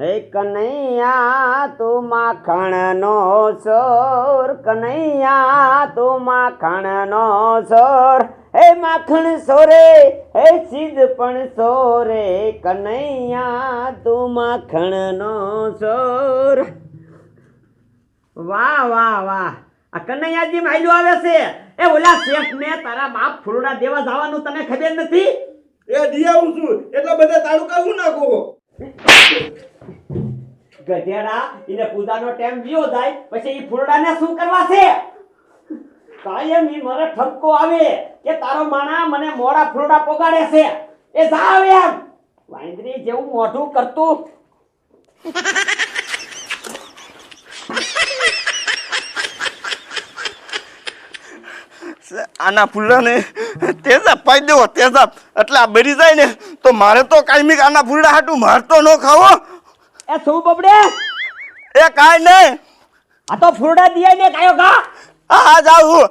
હે કનૈયા તું માખણનો સોર, કનૈયા તું માખણનો સોર, હે માખણ સોરે હે સીધ પણ સોરે, કનૈયા તું માખણનો સોર. વાહ વાહ વાહ, આ કનૈયાજી માયલું આવે છે. એ ઓલા શેઠ ને તારા બાપ ફૂલડા દેવા જવાનું તને ખબર નથી? એ દી આવું છું એટલે બધા તાળુકા હું નાખો. ગધેડા, એને પૂજાનો ટાઈમ ગયો જાય પછી ઈ ફૂલડાને શું કરવા છે? કાયમ ઈ મારે ઠપકો આવે કે તારો માણા મને મોડા ફૂલડા પોગાડે છે. એ જા આવે એમ વાંદરી જેવું મોઢું કરતું. આના ફૂલડાને તેજાબ પાઈ દેવો, તેજાબ એટલે આ બરી જાય ને તો મારે તો કાયમી આના ફૂલડા હાટું મારતો ન ખાવો. એ શું બબડે? એ કાઈ નહીં, આ તો ફૂલડા દિયા ને કાયો ગા. હા જાઉં.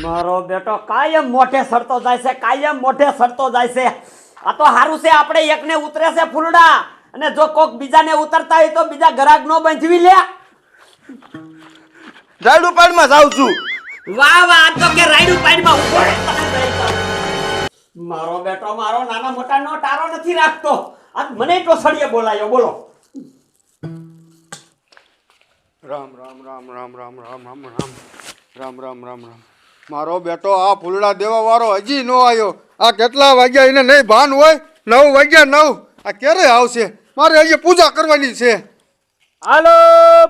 મારો બેટો કાયમ મોઢે સરતો જાય છે, કાયમ મોઢે સરતો જાય છે. આ તો હારું છે આપણે એકને ઉતરે છે ફૂલડા, અને જો કોક બીજાને ઉતરતા હોય તો બીજા ગ્રાહક નો બંધવી લે. રાયડું પાડમાં જાઉં છું. વાહ વાહ, આ તો કે રાયડું પાડમાં ઉભો રહે. મારો બેટો મારો નાના મોટા નો ટારો નથી રાખતો. આ મને તો સળિયે બોલાયો. બોલો. રામ રામ રામ રામ રામ રામ રામ રામ રામ રામ રામ રામ. મારો બેટો આ ફૂલડા દેવા વાળો હજી નો આવ્યો. આ કેટલા વાગ્યા એને નહીં ભાન હોય? 9 વાગ્યા 9. આ ક્યારે આવશે? મારે હજી પૂજા કરવાની છે. હાલો,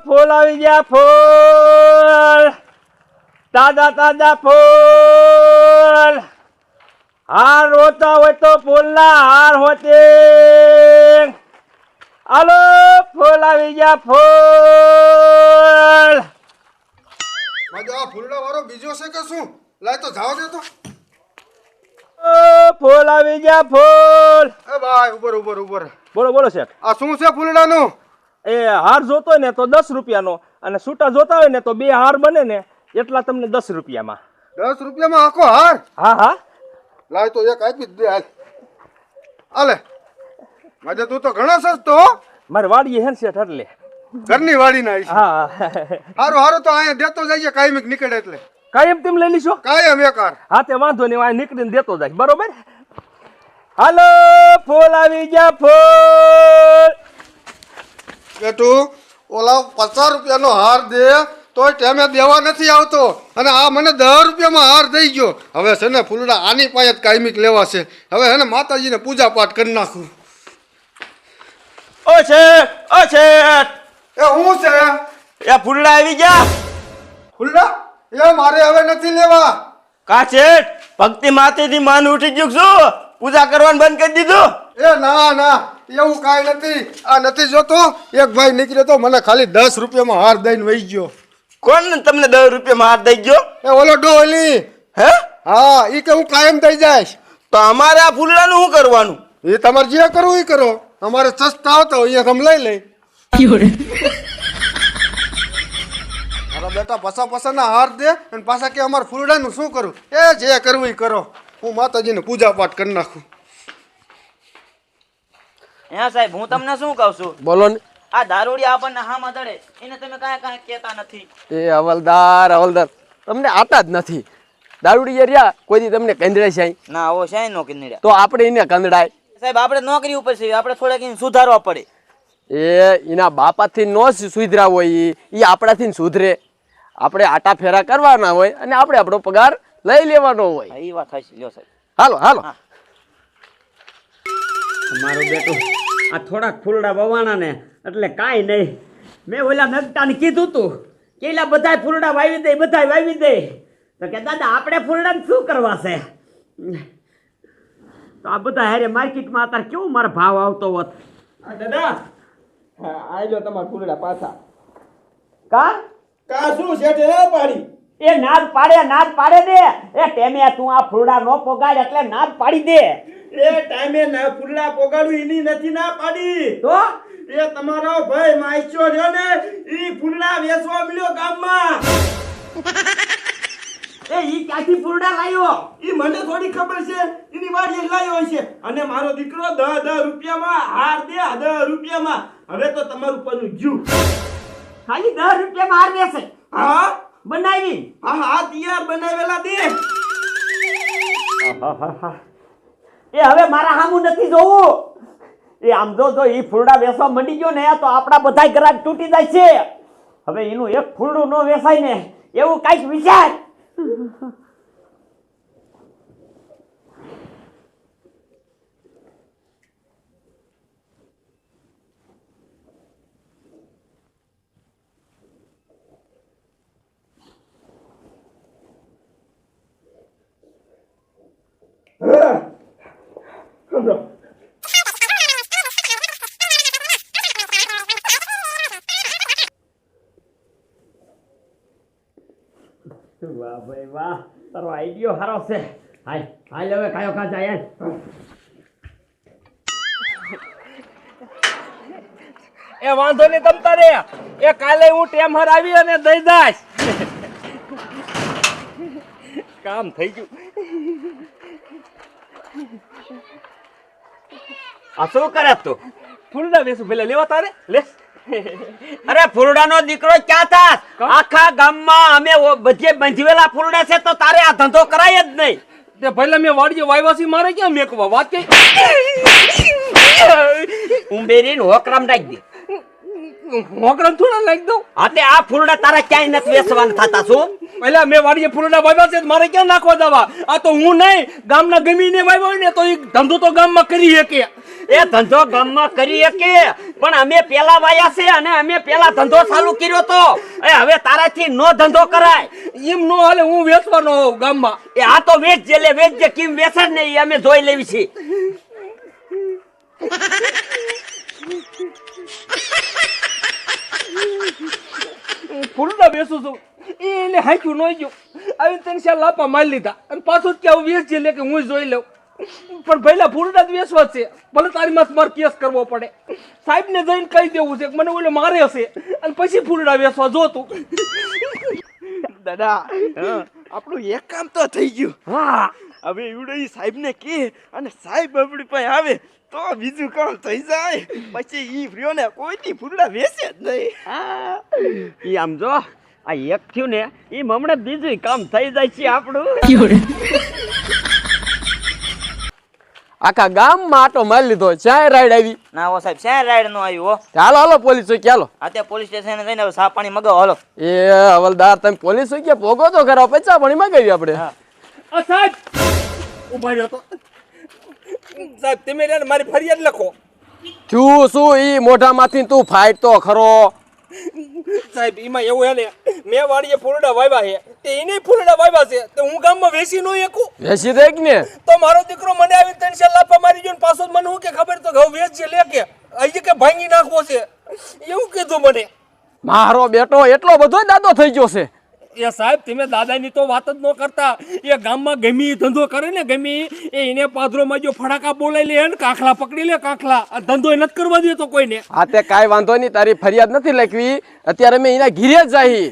ફૂલ આવી ગયા, ફૂલ તાજા તાજા ફૂલ. હાર હોતા હોય તો ફૂલના હાર હોતે. હાલો, ફૂલ આવી ગયા, ફૂલ. માજો આ ફૂલડા વાળો બીજો છે કે શું? લાય તો જાવ દે તો. ફૂલ આવી ગયા, ફૂલ. એ ભાઈ ઉપર ઉપર ઉપર. બોલો બોલો શેઠ. આ શું છે ફૂલડાનું? એ હાર જોતો હોય ને તો 10 રૂપિયાનો, અને છૂટા જોતા હોય ને તો 2 હાર બને ને એટલા તમને 10 રૂપિયામાં. 10 રૂપિયામાં આખો હાર? હા હા. લાય તો એક આપી જ દે. હાલ આલે. માજે તું તો ઘણો સસ્તો હો. મારી વાડી હે ને શેઠ, એટલે ઘરની વાડી ના આવી. હા. હારું હારું તો અહીંયા દેતો જઈએ કાયમિક નીકળે એટલે. કાયમ તેમ લઈ લીશો? કાયમ એકાર. હા તે વાંધો નહીં, આ નીકળીને દેતો જાય. બરોબર. હાલો, ફૂલ આવી ગયા, ફૂલ. બેટું ઓલા 50 રૂપિયાનો હાર દે તોય ટેમે દેવા નથી આવતો, અને આ મને 10 રૂપિયામાં હાર દઈ ગયો. હવે છે ને ફૂલડા આની પાસે જ કાયમિક લેવા છે. હવે હે ને માતાજીને પૂજા પાઠ કરી નાખું. ઓ શેઠ, ઓ શેઠ, એ હું છે? એ ફૂલડા આવી ગયા. ફૂલડા એ મારે હવે નથી લેવા. કા શેઠ, ભક્તિ માટેથી માન ઉઠી ગયું શું? પૂજા કરવાનું બંધ કરી દીધું? એ ના ના, એવું કાંઈ નથી. આ નથી જોતો, એક ભાઈ નીકળ્યો તો મને ખાલી 10 રૂપિયામાં હાર દઈને વહી ગયો. કોણ તમને 10 રૂપિયામાં હાર દઈ ગયો? એ ઓલો ડોલી. હે? હા, ઈ કે હું કાયમ દઈ જઈશ. તો અમારે આ ફૂલડાનું શું કરવાનું? એ તમારે જે કરવું એ કરો. અમારે સસ્તા આવતા હોય તમે લઈ લઈ. મારા બેટા પસા હાર દે અને પાછા કે અમારે ફૂલડાનું શું કરું? એ જે કરવું એ કરો. હું માતાજીને પૂજા પાઠ કરી નાખું. હા સાહેબ, હું તમને શું કહું છું? બોલો ને. આ દારૂડી આપણને હામાં દડે એને તમે કાંઈ કહેતા નથી. એ હવલદાર તમને આતા જ નથી. દારૂડી રહ્યા કોઈ દી તમને કંદડાય છે? ના આવો શાય નો કિન્નડ્યા તો આપણે એને કંદડાય. સાહેબ, આપણે નોકરી ઉપર છે, આપણે થોડાક એને સુધારવા પડે. એ એના બાપાથી નો સુધરા હોય, એ આપણાથી સુધરે. આપણે આટા ફેરા કરવાના હોય અને આપણે આપણો પગાર લઈ લેવાનો હોય. એ વાત થાય છે. લ્યો સાહેબ, હાલો હાલો. મારું બેટું આ થોડાક ફૂલડા વવાણા ને એટલે કાંઈ નહીં. મેં ઓલા નગટાને કીધું તું કે એલા બધા ફૂલડા વાવી દે, બધા વાવી દે. તો કે દાદા આપણે ફૂલડાને શું કરવા છે? તો આ બધા હારે માર્કેટમાં અત્યારે કેવો મારો ભાવ આવતો હોત. દાદા આજો તમારા ફૂલડા પાછા. કા કા શું શેઠે ના પાડી? એ નાદ પાડે દે. એ ટેમે તું આ ફૂલડા નો પોગાડ એટલે નાદ પાડી દે. એ ટાઈમે ના ફૂલડા પોગાડું એની નથી ના પાડી. તો એ તમારો ભાઈ માઈચો રહ્યો ને ઈ ફૂલડા વેચવા મળ્યો ગામમાં. એ ઈ ક્યાંથી ફૂલડા લાવ્યો? ઈ મને થોડી ખબર છે, એની વાડીએ લાવ્યો છે. અને મારો દીકરો 10 રૂપિયામાં હાર દે, 10 રૂપિયામાં. હવે તો તમારું પનું જ્યું. ખાલી 10 રૂપિયામાં હાર વેચે? હા બનાવી? હા તૈયાર બનાવેલા દે. એ હવે મારા હામું નથી જોવું. એ આમ જો ઈ ફૂલડા વેચવા મંડી ગયો ને તો આપણા બધાય ગ્રાહક તૂટી જાય છે. હવે એનું એક ફૂલડું ન વેચાય ને એવું કઈક વિચાર. વાહ ભાઈ વાહ, તારો આઈડિયો સારો છે. હાલ હાલ હવે કાયો કા જાય. એ વાંધો નહીં તમ તારે, એ કાલે હું ટેમ હર આવી અને દઈ દાશ. કામ થઈ ગયું. આ શું કરે તું? ફૂલડા વેસું પેલા લેવા તારે લે. અરે ફૂલડાનો દીકરો ક્યાં થાસ? આખા ગામમાં અમે બધે બંધવેલા ફૂલડા છે તો તારે આ ધંધો કરાય જ નહીં. તે પહેલા મેં વાડીએ વાયવાસી મારે ક્યાં મેકવા વાત કઈ. ઉંબેરીને હોકરામ નાખી દે. હોકરામ થોડા લાગી દઉં. આતે આ ફૂલડા તારા ક્યાંય નથી વેચવાના થતા. શું પહેલા મેં વાડીએ ફૂલડા વાવ્યા છે, મારે ક્યાં નાખવા દવા? આ તો હું નહીં, ગામના ગમીને વાવ્યા હોય ને તો એ ધંધો તો ગામમાં કરી શકે. એ ધંધો ગામમાં કરી શકે, પણ અમે પેલા વાયા છે અને અમે પેલા ધંધો ચાલુ કર્યો તો. એ હવે તારાથી નો ધંધો કરાય. એમ નો હાલે, હું વેચવાનો હોઉં ગામમાં. એ આ તો વેચજે લે, વેચજે. કેમ વેચે ને એ અમે જોઈ લેવી છે. ફૂલડા બેસું છું, એને હાંક્યું ન ગયું. આવી 3-4 લાપા મારી લીધા અને પાછું કે આવું વેચજે લે કે હું જોઈ લઉં. પણ પહેલા ફૂલડા જ વેચવા છે. ભલે તારી માં મારે કેસ કરવો પડે, સાહેબ ને જઈને કહી દેવું છે કે મને ઓલે મારે હશે, અને પછી ફૂલડા વેચવા જોતું. દાદા આપણું એક કામ તો થઈ ગયું. હા હવે એવડે સાહેબ ને કે અને સાહેબ આપણી પાસે આવે તો બીજું કામ થઈ જાય. પછી ઈ ફ્રીઓ ને કોઈથી ફૂલડા વેચે જ નહીં. ઈ આમ જો આ એક થયું ને ઈ હમણાં બીજું કામ થઈ જાય છે આપણું. આખા ગામમાં આટો મારી લીધો, ચાય રાઈડ આવી. ના હો સાહેબ, શેર રાઈડ નો આવ્યું હો. હાલો હાલો પોલીસ ચોકી હાલો. આ તે પોલીસ સ્ટેશન જઈને હવે સા પાણી મગાવો હાલો. એ હવલદાર, તમે પોલીસ ચોકી પોગો તો ખરા, પૈસા પાણી મગાવી આપણે. આ સાહેબ ઉભા રહ્યો તો. સાહેબ તમે રે મારી ફરિયાદ લખો. થયું શું? ઈ મોઢામાંથી તું ફાઈટ તો ખરો. સાહેબ એમાં એવું હે ને, મેં વાડીએ ફૂલડા વાવ્યા છે, તે એને ફૂલડા વાવ્યા છે તો હું ગામમાં વેચી નો એકું. વેચી દે ને તો મારો દીકરો મને આવી 3-4 લાફા મારી ગયો ને પાછો મને હું કે ખબર તો ઘઉં વેચજે લે કે હજી કે ભાંગી નાખવો છે એવું કીધું મને. મારો બેટો એટલો બધો દાદો થઈ ગયો છે. એ સાહેબ તમે દાદાની તો વાત જ ન કરતા. એ ગામમાં ગમી ધંધો કરે ને, ગમી એને પાદરોમાં જો ફડાકા બોલાઈ લે ને કાંખલા પકડી લે, કાંખલા. આ ધંધો નથી કરવા દેતો કોઈને. હા તે કાંઈ વાંધો નહીં, તારી ફરિયાદ નથી લખવી. અત્યારે મેં એના ઘીરે જ જાહી.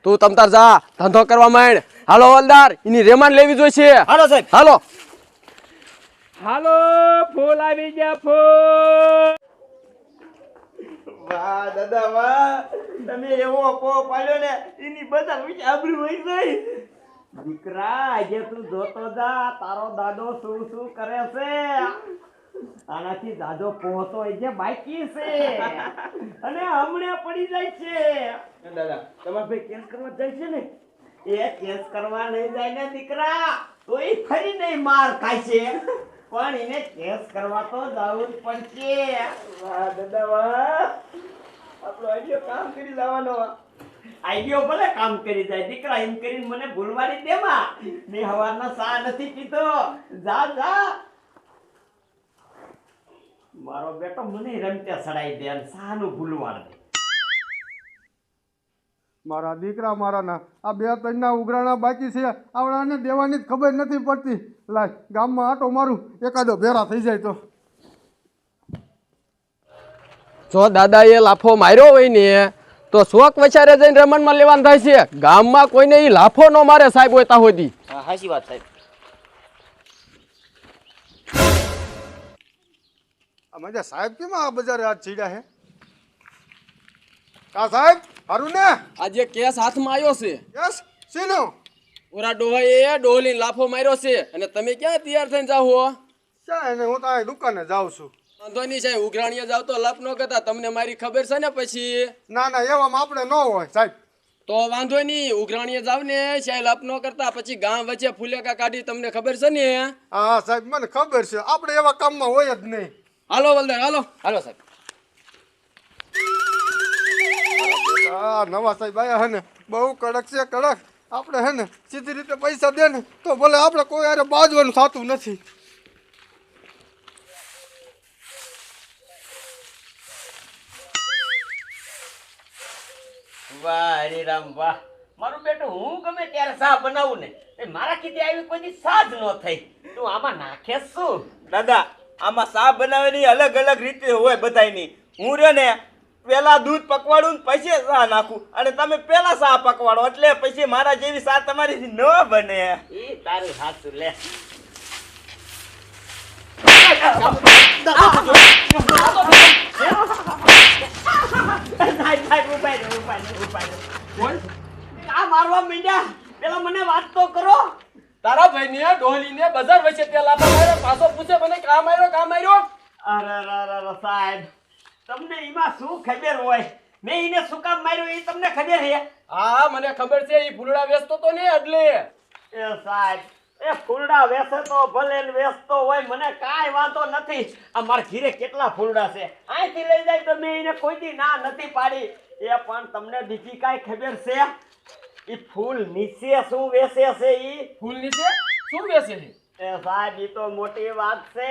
તું તમતાર જા, ધંધો કરવા માંડ. હાલો હવલદાર, એની રેમાન લેવી જોઈશે. હાલો સાહેબ. હાલો હાલો ફૂલ આવી ગયા, ફૂલ. વાહ દાદા વાહ, તમે એવો પો પાડ્યો ને એની બધા વિશે આબરૂ વહી જાય. દીકરા આજે તું જોતો જા તારો દાદો શું શું કરે છે. આનાથી દાદો પહોંચો જે બાકી છે અને હમણે પડી જાય છે. દાદા તમારે ભાઈ કેસ કરવા જાય છે ને? એ કેસ કરવા નહીં જાય ને દીકરા, તો એ ફરી નહીં માર ખાય છે, પણ એને કેસ કરવા તો જવું જ પડશે. વાહ દાદા વાહ, આપણો આઈડિયો કામ કરી લાવવાનો. આઈડિયો ભલે કામ કરી જાય દીકરા, એમ કરીને મને ભૂલવાડી દેમાં. મેં હવારના સા નથી પીતો. જા જા, મારો બેટો મને રમતે સડાઈ દે અને સાનું ભૂલવાડ દે. મારા દીકરા મારાના આ 2-3 ઉઘરાણા બાકી છે, આવડાને દેવાની જ ખબર નથી પડતી. લાય ગામમાં આટો મારું, એકાદો ભેરા થઈ જાય તો. જો દાદાએ લાફો માર્યો હોય ને તો શોખ વચારે જઈને રમણમાં લેવાનું થાય છે. ગામમાં કોઈને ઈ લાફો ન મારે સાહેબ હોય તા સુધી. હા હાચી વાત સાહેબ. મજા સાહેબ કેમ આ બજારે આજ ચીડ્યા હે? કા સાહેબ હારું ને? આજે કેસ હાથમાં આવ્યો છે. યસ સીનો ઓરા ડોહાએ ડોહલીને લાફો માર્યો છે અને તમે ક્યાં તૈયાર થઈને જાવ હો? ચાલ ને હું તો આ દુકાને જાઉં છું. વાંધો નહીં સાહેબ, ઉઘરાણીએ જાવ તો લપ ન કરતા, તમને મારી ખબર છે ને પછી. ના ના એવામાં આપણે ન હોય સાહેબ. તો વાંધો નહીં, ઉઘરાણીએ જાવ ને સાહેબ લપ ન કરતા, પછી ગામ વચ્ચે ફુલેકા કાઢી, તમને ખબર છે ને. હા સાહેબ મને ખબર છે, આપણે એવા કામમાં હોય જ નહીં. હાલો વલદાર હાલો. હાલો સાહેબ. આ નવા સાહેબ આયા હે ને બહુ કડક છે કડક. આપણે હે ને સીધી રીતે પૈસા દે ને તો ભલે આપણે કોઈ યારે બાજવાનું થતું નથી. વાહ હરિરામ વાહ, મારું બેટું હું ગમે ત્યારે સા બનાવું ને એ મારા કીધે આવી કોઈ દી સા જ ન થઈ. તું આમાં નાખે શું? દાદા આમાં સા બનાવવાની અલગ અલગ રીતે હોય બધાયની. હું રહ્યો ને પેલા દૂધ પકવાડું ને પછી સા નાખું, અને તમે પેલા સા પકવાડો એટલે પછી મારા જેવી સા તમારીથી ન બને. ઈ તારું હાચું લે. આ મારવા માંડ્યા, પેલા મને વાત તો કરો. તારા ભાઈને ડોહલીને બજાર વચ્ચે ત્યાં લાફો માર્યો, પાછો પૂછે મને કામ આવ્યો કામ આવ્યો. અરે સાહેબ, તમને એમાં શું ખબર હોય? મેં એને શું કામ માર્યું એ તમને ખબર છે? હા મને ખબર છે, ઈ ફૂલડા વેચતો તો ને એટલે. એ સાહેબ, એ ફૂલડા વેચે તો ભલે ને વેચતો હોય, મને કાંઈ વાંધો નથી. આ મારા ઘીરે કેટલા ફૂલડા છે, અહીંથી લઈ જાય તો મેં એને કોઈ દી ના નથી પાડી. એ પણ તમને બીજી કાંઈ ખબર છે? ઈ ફૂલ નીચે શું વેચે છે? ઈ ફૂલ નીચે શું વેચે છે? એ સાહેબ ઈ તો મોટી વાત છે.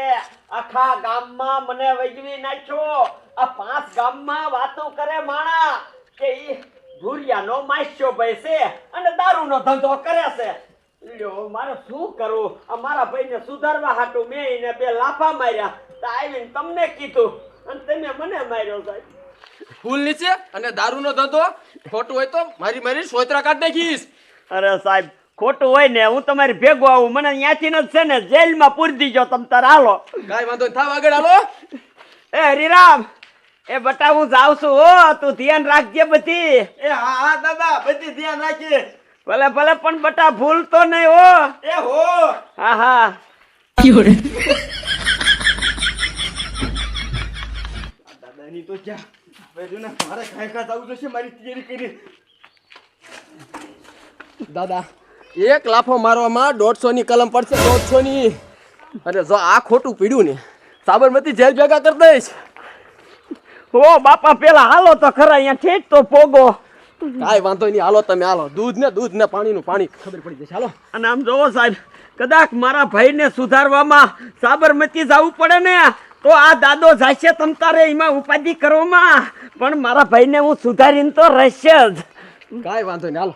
આખા ગામમાં મને વૈજવી નાખ્યો. આ 5 ગામમાં વાતો કરે માણા કે ઈ ભૂરિયાનો માસ્યો ભાઈ છે અને દારૂનો ધંધો કરે છે. લ્યો મારે શું કરવું? આ મારા ભાઈને સુધારવા હાટું મેં એને 2 લાફા માર્યા, તો આવીને તમને કીધું અને તમે મને માર્યો સાહેબ. ફૂલ નીચે અને દારૂનો ધંધો ખોટું હોય તો મારી મારી સોતરા કાઢ નાખીશ. અરે સાહેબ ખોટું હોય ને હું તમારી ભેગો આવું, મને ત્યાંથી જ છે ને જેલમાં પૂરી દીજો તમ તાર. હાલો કાંઈ વાંધો નહીં, થાવ આગળ હાલો. એ હરિરામ, એ બટા હું જાઉં છું હો, તું ધ્યાન રાખજે બધી. એ હા હા દાદા બધી ધ્યાન રાખીએ. ભલે ભલે પણ બટા ભૂલતો નહીં હો. એ હો. હા હા. દાદાની તો ક્યાં હવે જો ને મારે ખાઈ જવું જોશે, મારી તૈયારી કરી. દાદા એક લાફો મારવામાં 150 ની કલમ પડશે, 150 ની. અને જો આ ખોટું પીડ્યું ને સાબરમતી જેલ ભેગા કરી દઈશ. હો બાપા પેલા હાલો તો ખરા, અહીંયા ઠીક તો પોગો. કાંઈ વાંધો નહીં, હાલો તમે હાલો. દૂધ ને પાણીનું પાણી ખબર પડી જશે. હાલો. અને આમ જોવો સાહેબ, કદાચ મારા ભાઈને સુધારવામાં સાબરમતી જવું પડે ને તો આ દાદો જાશે તમ તારે એમાં ઉપાધિ કરવામાં, પણ મારા ભાઈને હું સુધારીને તો રહેશે જ. કાંઈ વાંધો નહીં, હાલો.